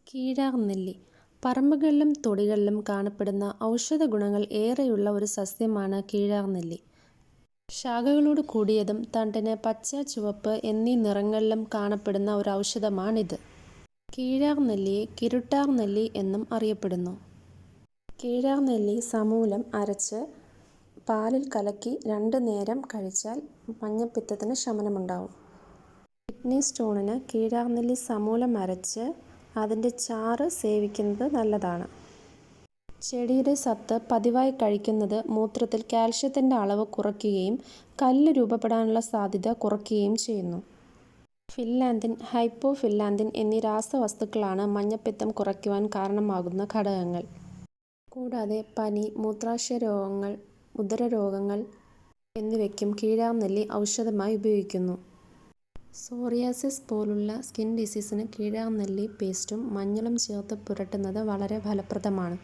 കീഴാർനെല്ലി പറമ്പുകളിലും തൊടികളിലും കാണപ്പെടുന്ന ഔഷധ ഗുണങ്ങൾ ഏറെയുള്ള ഒരു സസ്യമാണ് കീഴാർനെല്ലി. ശാഖകളോട് കൂടിയതും തണ്ടിന് പച്ച, ചുവപ്പ് എന്നീ നിറങ്ങളിലും കാണപ്പെടുന്ന ഒരു ഔഷധമാണിത്. കീഴാർനെല്ലിയെ കിരുട്ടാർനെല്ലി എന്നും അറിയപ്പെടുന്നു. കീഴാർനെല്ലി സമൂലം അരച്ച് പാലിൽ കലക്കി 2 നേരം കഴിച്ചാൽ മഞ്ഞപ്പിത്തത്തിന് ശമനമുണ്ടാവും. കിഡ്നി സ്റ്റോണിന് കീഴാർനെല്ലി സമൂലം അരച്ച് അതിൻ്റെ ചാറ് സേവിക്കുന്നത് നല്ലതാണ്. ചെടിയുടെ സത്ത് പതിവായി കഴിക്കുന്നത് മൂത്രത്തിൽ കാൽഷ്യത്തിൻ്റെ അളവ് കുറയ്ക്കുകയും കല്ല് രൂപപ്പെടാനുള്ള സാധ്യത കുറയ്ക്കുകയും ചെയ്യുന്നു. ഫില്ലാന്തിൻ, ഹൈപ്പോഫില്ലാന്തിൻ എന്നീ രാസവസ്തുക്കളാണ് മഞ്ഞപ്പിത്തം കുറയ്ക്കുവാൻ കാരണമാകുന്ന ഘടകങ്ങൾ. കൂടാതെ പനി, മൂത്രാശയരോഗങ്ങൾ, ഉദരരോഗങ്ങൾ എന്നിവയ്ക്കും കീഴാർനെല്ലി ഔഷധമായി ഉപയോഗിക്കുന്നു. സോറിയാസിസ് പോലുള്ള സ്കിൻ ഡിസീസിന് കീഴാർനെല്ലി പേസ്റ്റും മഞ്ഞളും ചേർത്ത് പുരട്ടുന്നത് വളരെ ഫലപ്രദമാണ്.